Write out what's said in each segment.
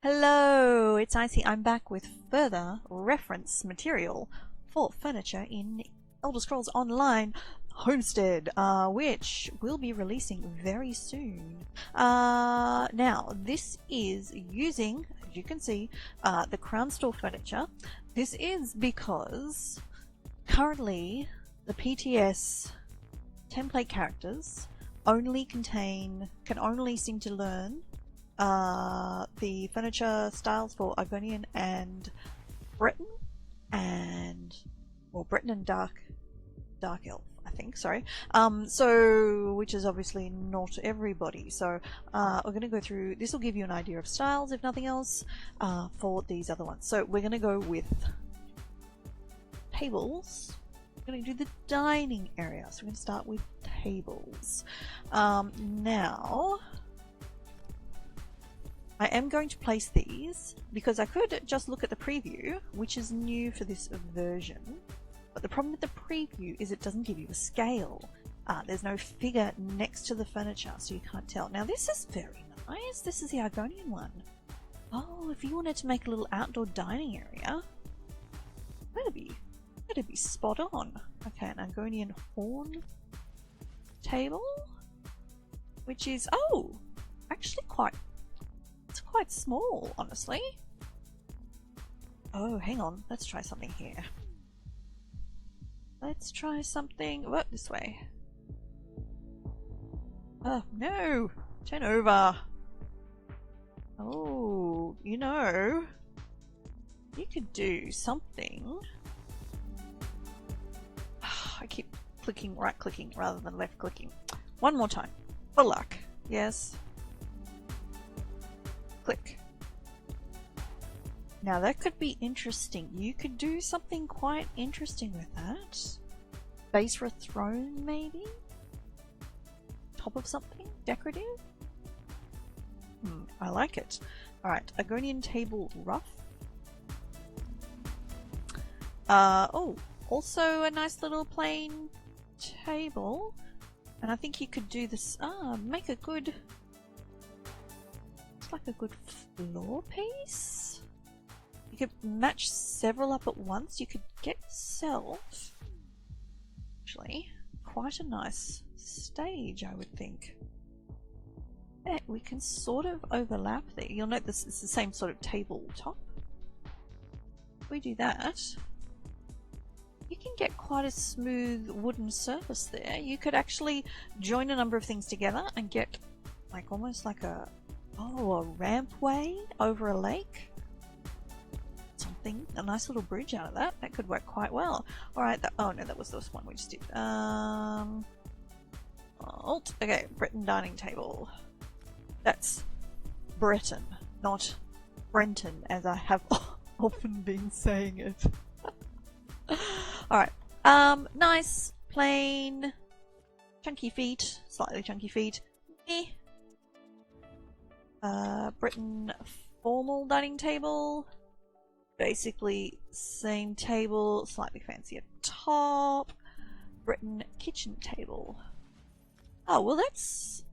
Hello, it's Icy. I'm back with further reference material for furniture in Elder Scrolls Online Homestead, which will be releasing very soon. Now, this is using, as you can see, the Crown Store furniture. This is because currently the PTS template characters can only seem to learn the furniture styles for Argonian and Breton and Dark Elf, I think, sorry. So which is obviously not everybody. So we're going to go through, this will give you an idea of styles, if nothing else, for these other ones. So we're going to go with tables. We're going to do the dining area. So we're going to start with tables. Now, I am going to place these because I could just look at the preview, which is new for this version. But the problem with the preview is it doesn't give you a scale. There's no figure next to the furniture, so you can't tell. Now this is very nice. This is the Argonian one. Oh, if you wanted to make a little outdoor dining area, that'd be spot on. Okay, an Argonian horn table, which is actually quite small, honestly. Oh, hang on. Let's try something here. Let's try something. Oh, this way. Oh, no! Turn over! Oh, you could do something. I keep right clicking rather than left clicking. One more time. For luck. Yes. Click. Now that could be interesting. You could do something quite interesting with that. Base for a throne, maybe? Top of something? Decorative? I like it. Alright, a Grunion Table rough. Also a nice little plain table. And I think you could do this, make a good, like a good floor piece. You could match several up at once. You could get yourself actually quite a nice stage, I would think. Yeah, we can sort of overlap there. You'll note this is the same sort of tabletop. If we do that, you can get quite a smooth wooden surface there. You could actually join a number of things together and get like almost like a rampway over a lake. Something, a nice little bridge out of that. That could work quite well. Alright, oh no, that was this one we just did. Alt. Okay, Breton dining table. That's Breton, not Brenton, as I have often been saying it. Alright, nice, plain, chunky feet, slightly chunky feet. Breton formal dining table. Basically, same table, slightly fancier top. Breton kitchen table. Oh, well that's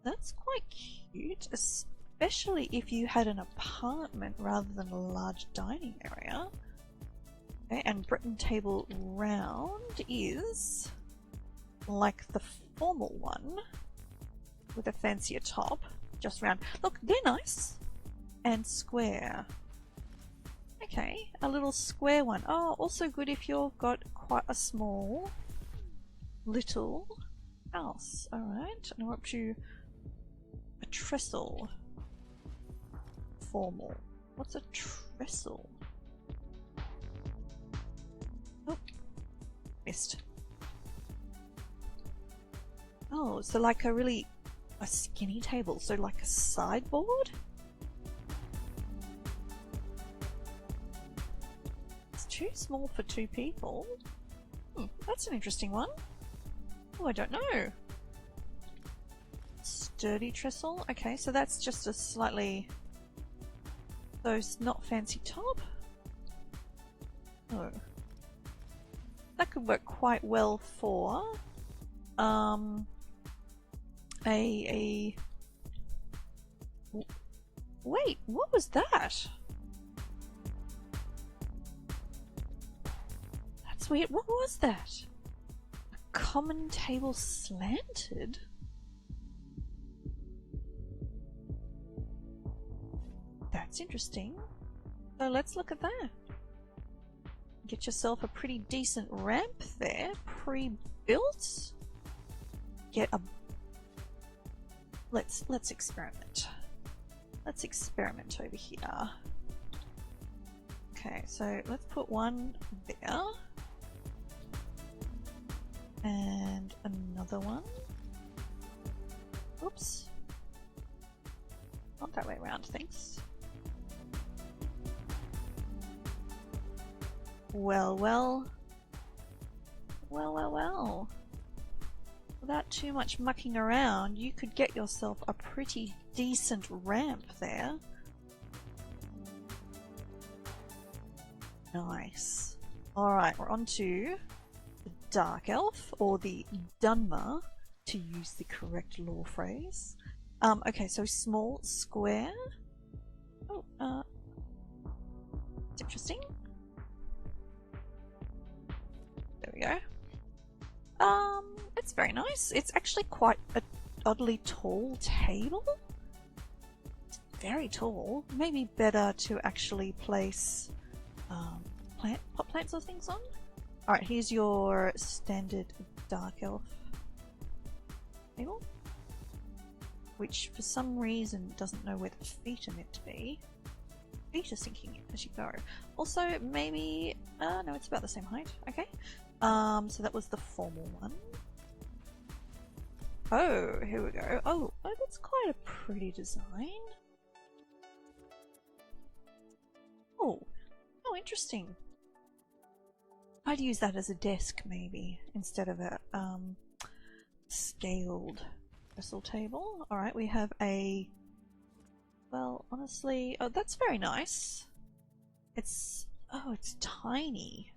quite cute, especially if you had an apartment rather than a large dining area. Okay, and Breton table round is like the formal one with a fancier top, just round. Look, they're nice and square. Okay, a little square one. Oh, also good if you've got quite a small little house. Alright, and we're up to a trestle. Formal. What's a trestle? Oh, missed. Oh, so like a skinny table, so like a sideboard? Too small for two people. That's an interesting one. Oh, I don't know. Sturdy trestle. Okay, so that's just a slightly, those not fancy top. Oh, that could work quite well for a Wait, what was that? That's weird. What was that? A common table slanted? That's interesting. So let's look at that. Get yourself a pretty decent ramp there, pre-built. Get a... Let's experiment. Let's experiment over here. Okay, so let's put one there. And another one. Oops. Not that way around, thanks. Well, well. Well, well, well. Without too much mucking around, you could get yourself a pretty decent ramp there. Nice. Alright, we're on to the Dark Elf, or the Dunmer, to use the correct lore phrase. Okay, so small, square. Oh, it's interesting. There we go. It's very nice. It's actually quite an oddly tall table. It's very tall. Maybe better to actually place pot plants or things on. Alright, here's your standard Dark Elf table, which for some reason doesn't know where the feet are meant to be. Feet are sinking in as you go. Also, maybe... no, it's about the same height. Okay. So that was the formal one. Oh, here we go. Oh, that's quite a pretty design. Oh, interesting. I'd use that as a desk maybe, instead of a scaled trestle table. Alright, we have a... Well, honestly... Oh, that's very nice. It's... Oh, it's tiny.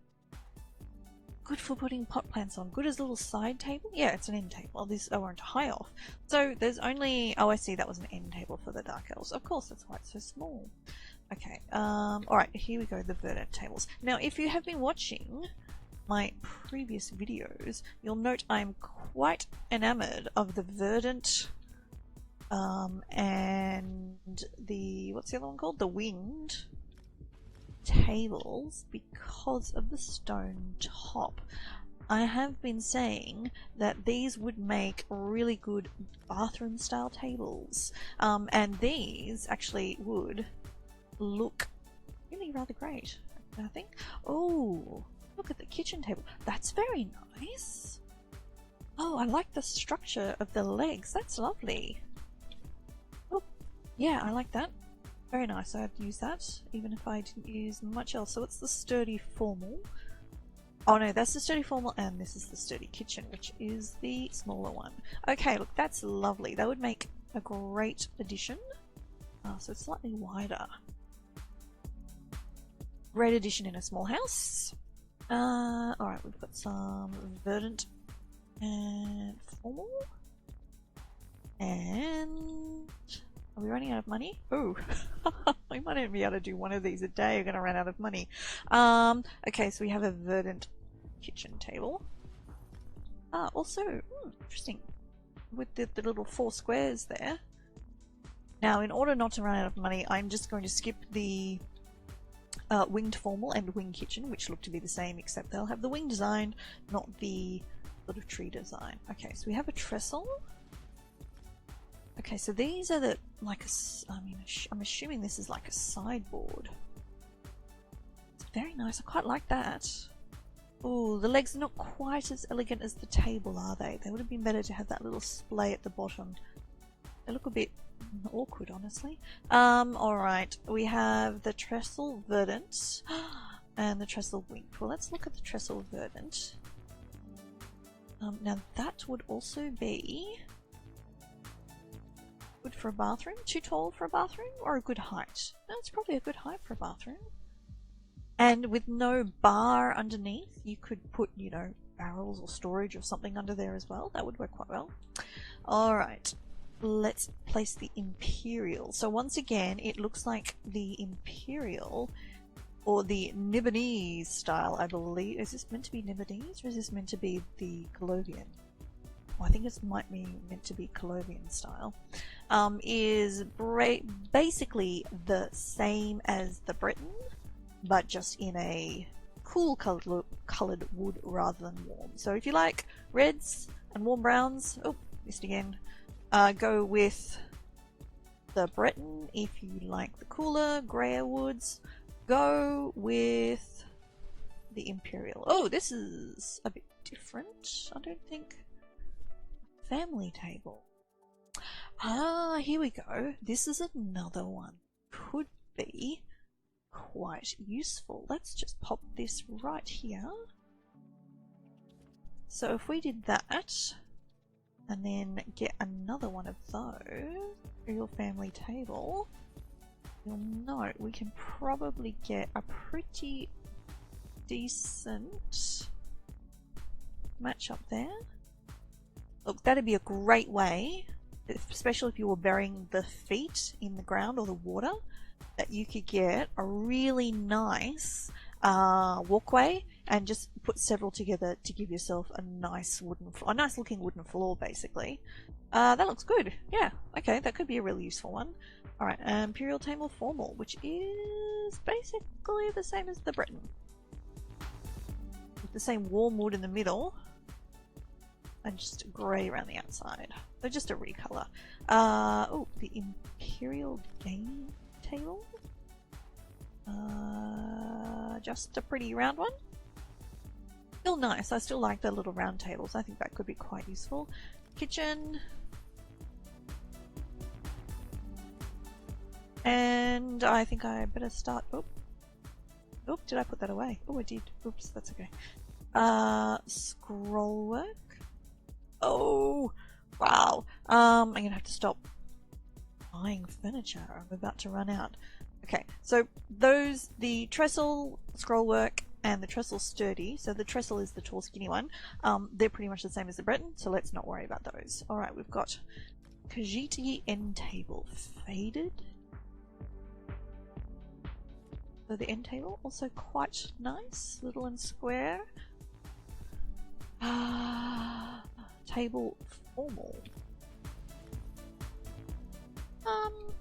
Good for putting pot plants on. Good as a little side table? Yeah, it's an end table. These aren't high off. So there's only... Oh, I see, that was an end table for the Dark Elves. Of course, that's why it's so small. Okay, alright, here we go, the Verdant tables. Now, if you have been watching my previous videos, you'll note I'm quite enamored of the Verdant, and the... What's the other one called? The Winged tables, because of the stone top. I have been saying that these would make really good bathroom style tables, and these actually would look really rather great, I think. Oh, look at the kitchen table. That's very nice. Oh, I like the structure of the legs. That's lovely. Oh, yeah, I like that. Very nice. I'd use that, even if I didn't use much else. So it's the sturdy formal. Oh no, that's the sturdy formal, and this is the sturdy kitchen, which is the smaller one. Okay, look, that's lovely. That would make a great addition. So it's slightly wider. Great addition in a small house. Alright, we've got some Verdant and formal. And... Are we running out of money? Ooh. We might even be able to do one of these a day. We're going to run out of money. Okay, so we have a Verdant kitchen table. Also, interesting. With the little 4 squares there. Now, in order not to run out of money, I'm just going to skip the winged formal and wing kitchen, which look to be the same, except they'll have the wing design, not the sort of tree design. Okay, so we have a trestle. Okay, so these are the, like a, I mean, I'm assuming this is like a sideboard. It's very nice, I quite like that. Oh, the legs are not quite as elegant as the table, are they? They would have been better to have that little splay at the bottom. They look a bit awkward, honestly. Alright, we have the Trestle Verdant and the Trestle Wing. Well, let's look at the Trestle Verdant. Now that would also be good for a bathroom. Too tall for a bathroom, or a good height? No, it's probably a good height for a bathroom. And with no bar underneath, you could put, you know, barrels or storage or something under there as well. That would work quite well. Alright. let's place the Imperial. So once again, it looks like the Imperial, or the Nibonese style, I believe. Is this meant to be Nibonese, or is this meant to be the Colovian? Well, I think it's might be meant to be Colovian style. Is basically the same as the Briton, but just in a cool coloured wood rather than warm. So if you like reds and warm browns, oh, missed again, go with the Breton. If you like the cooler, grayer woods, go with the Imperial. Oh, this is a bit different. I don't think. Family table. Ah, here we go. This is another one. Could be quite useful. Let's just pop this right here. So if we did that, and then get another one of those, Imperial family table, you'll note we can probably get a pretty decent match up there. Look, that'd be a great way, especially if you were burying the feet in the ground or the water, that you could get a really nice walkway and just put several together to give yourself a nice looking wooden floor, basically. That looks good. Yeah, okay, that could be a really useful one. Alright, Imperial Table Formal, which is basically the same as the Breton. With the same warm wood in the middle, and just grey around the outside. So just a recolor. Oh, the Imperial Game Table. Just a pretty round one. Still nice. I still like the little round tables. I think that could be quite useful. Kitchen. And I think I better start. Oh, did I put that away? Oh, I did. Oops, that's okay. Scrollwork. Oh, wow. I'm gonna have to stop buying furniture. I'm about to run out. Okay, so the Trestle Scrollwork and the Trestle Sturdy, so the Trestle is the tall skinny one, they're pretty much the same as the Breton, so let's not worry about those. Alright, we've got Khajiit end table, faded. So the end table, also quite nice, little and square. Table formal.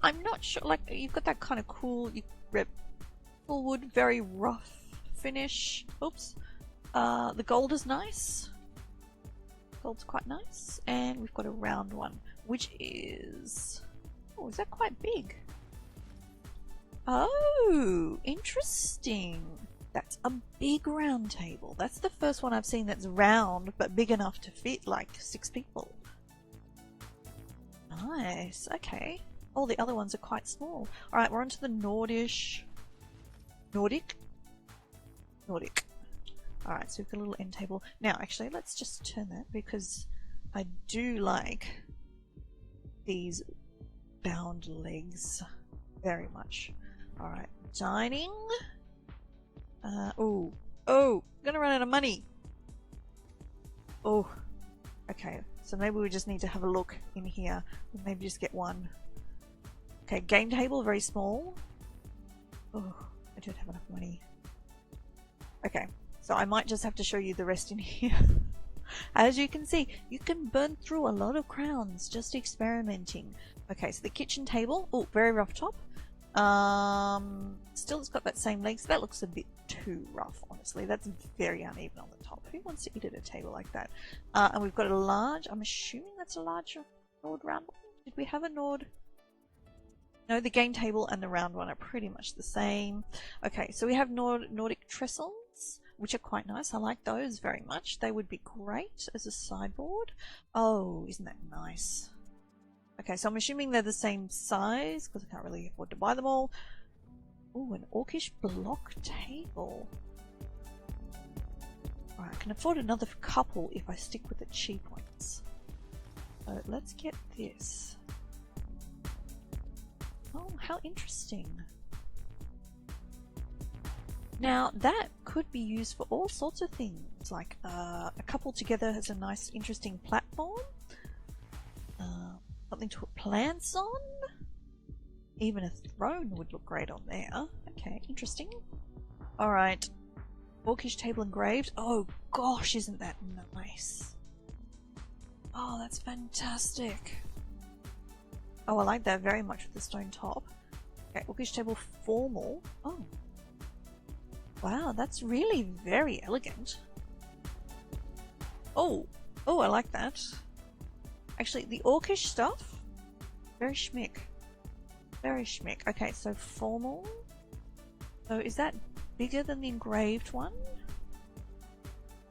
I'm not sure, like, you've got that kind of cool wood, very rough finish. Oops. The gold is nice. Gold's quite nice. And we've got a round one, which is... oh, is that quite big? Oh, interesting. That's a big round table. That's the first one I've seen that's round, but big enough to fit like 6 people. Nice, okay. All the other ones are quite small. Alright, we're on to the Nordic. Alright, so we've got a little end table. Now, actually, let's just turn that because I do like these bound legs very much. Alright, dining. Oh, gonna run out of money. Oh, okay. So maybe we just need to have a look in here. Maybe just get one. Okay, game table, very small. Oh, I don't have enough money. Okay, so I might just have to show you the rest in here. As you can see, you can burn through a lot of crowns just experimenting. Okay, so the kitchen table. Oh, very rough top. Still it's got that same leg, so that looks a bit too rough, honestly. That's very uneven on the top. Who wants to eat at a table like that? And we've got a large, I'm assuming that's a large Nord round one. Did we have a Nord? No, the game table and the round one are pretty much the same. Okay, so we have Nordic Trestles, which are quite nice. I like those very much. They would be great as a sideboard. Oh, isn't that nice? Okay, so I'm assuming they're the same size because I can't really afford to buy them all. Ooh, an orcish block table. Alright, I can afford another couple if I stick with the cheap ones. So let's get this. Oh, how interesting. Now that could be used for all sorts of things, like a couple together has a nice interesting platform. Something to put plants on? Even a throne would look great on there. Okay, interesting. Alright. Orcish table engraved. Oh gosh, isn't that nice? Oh, that's fantastic. Oh, I like that very much with the stone top. Okay, Orcish table formal. Oh. Wow, that's really very elegant. Oh. Oh, I like that. Actually, the Orcish stuff, very schmick. Very schmick. Okay, so formal. So is that bigger than the engraved one?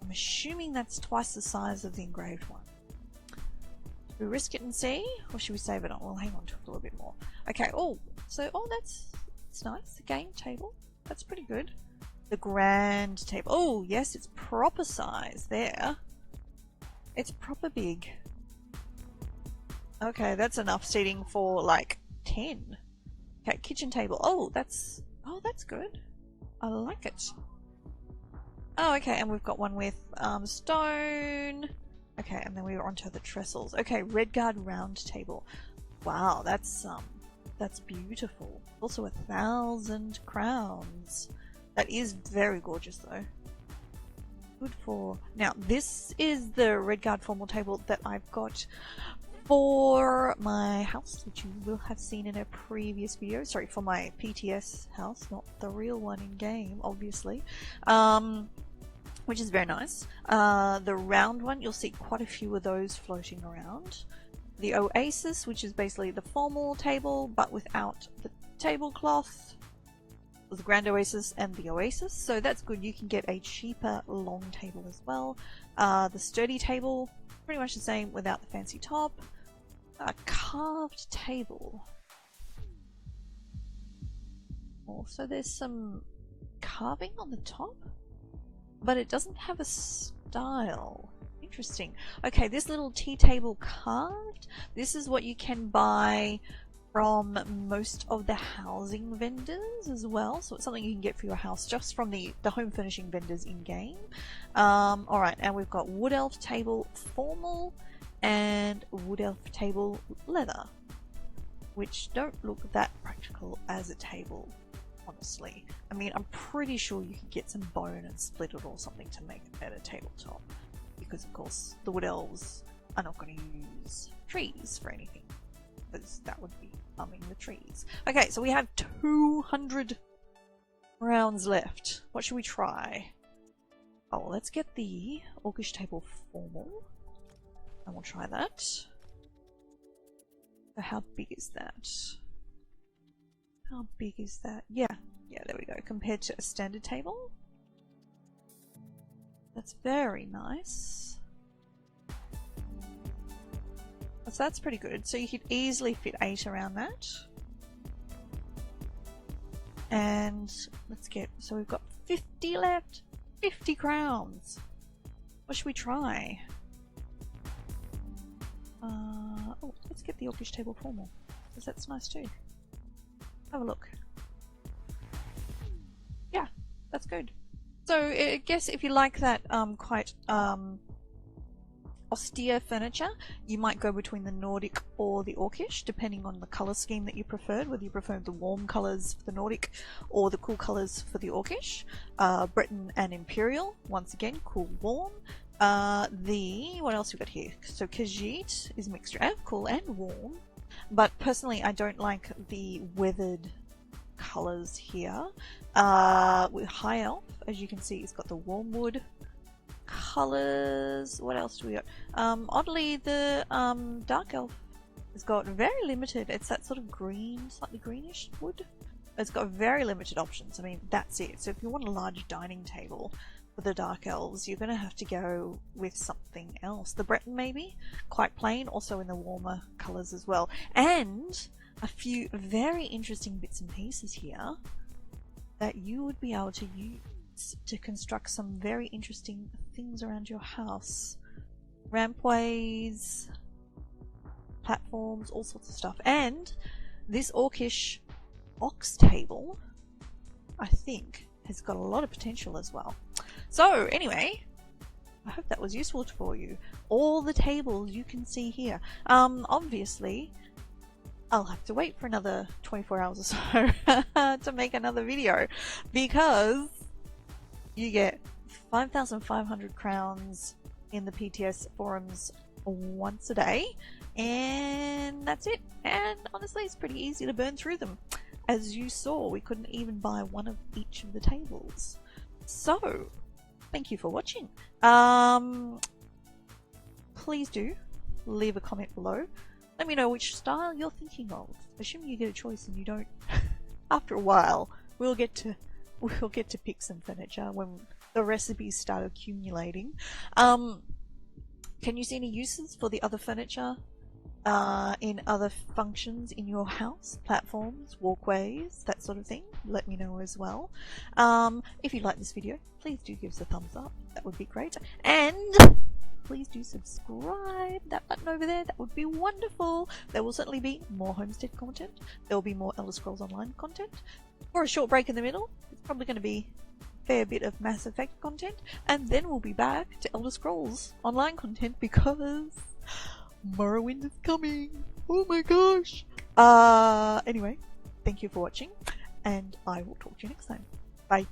I'm assuming that's twice the size of the engraved one. Should we risk it and see? Or should we save it on? We'll hang on to it a little bit more. Okay, oh, so, oh, that's nice. The game table. That's pretty good. The grand table. Oh, yes, it's proper size there. It's proper big. Okay, that's enough seating for like 10. Okay, kitchen table. Oh, that's good. I like it. Oh, okay, and we've got one with stone. Okay, and then we were onto the trestles. Okay, red guard round table. Wow, that's beautiful. Also 1,000 crowns. That is very gorgeous though. Good for... Now, this is the red guard formal table that I've got for my house, which you will have seen in a previous video. Sorry, for my PTS house, not the real one in game, obviously. Which is very nice. The round one, you'll see quite a few of those floating around. The Oasis, which is basically the formal table, but without the tablecloth. The Grand Oasis and the Oasis, so that's good. You can get a cheaper long table as well. The sturdy table, pretty much the same without the fancy top. A carved table. Also, there's some carving on the top, but it doesn't have a style. Interesting. Okay, this little tea table carved. This is what you can buy from most of the housing vendors as well, so it's something you can get for your house just from the home furnishing vendors in game. Alright, and we've got wood elf table formal and wood elf table leather, which don't look that practical as a table, honestly. I mean, I'm pretty sure you could get some bone and split it or something to make a better tabletop, because of course the wood elves are not going to use trees for anything, because that would be humming the trees. Okay, so we have 200 rounds left. What should we try? Oh, well, let's get the Orcish table formal, and we'll try that. So how big is that? How big is that? Yeah, there we go. Compared to a standard table, that's very nice. So that's pretty good. So you could easily fit 8 around that. And let's get, so we've got 50 left. 50 crowns. What should we try? Oh, let's get the Orcish table formal, because that's nice too. Have a look. Yeah, that's good. So I guess if you like that quite austere furniture, you might go between the Nordic or the Orcish, depending on the colour scheme that you preferred, whether you prefer the warm colours for the Nordic or the cool colours for the Orcish. Breton and Imperial, once again, cool warm. What else we got here? So Khajiit is a mixture of cool and warm, but personally I don't like the weathered colours here. With High Elf, as you can see, it's got the warm wood colours. What else do we got? Oddly, the Dark Elf has got very limited, it's that sort of green, slightly greenish wood. It's got very limited options. I mean, that's it. So if you want a large dining table for the Dark Elves, you're going to have to go with something else. The Breton maybe, quite plain, also in the warmer colours as well. And a few very interesting bits and pieces here that you would be able to use to construct some very interesting things around your house. Rampways, platforms, all sorts of stuff. And this Orcish ox table, I think, has got a lot of potential as well. So anyway, I hope that was useful for you. All the tables you can see here. Obviously, I'll have to wait for another 24 hours or so to make another video, because you get 5,500 crowns in the PTS forums once a day, and that's it. And honestly, it's pretty easy to burn through them. As you saw, we couldn't even buy one of each of the tables. So, thank you for watching. Please do leave a comment below. Let me know which style you're thinking of. Assuming you get a choice and you don't. After a while, we'll get to pick some furniture when the recipes start accumulating. Can you see any uses for the other furniture in other functions in your house? Platforms, walkways, that sort of thing? Let me know as well. If you like this video, please do give us a thumbs up. That would be great. And please do subscribe. That button over there, that would be wonderful. There will certainly be more Homestead content. There will be more Elder Scrolls Online content. For a short break in the middle, it's probably going to be a fair bit of Mass Effect content. And then we'll be back to Elder Scrolls Online content, because Morrowind is coming. Oh my gosh. Anyway, thank you for watching, and I will talk to you next time. Bye.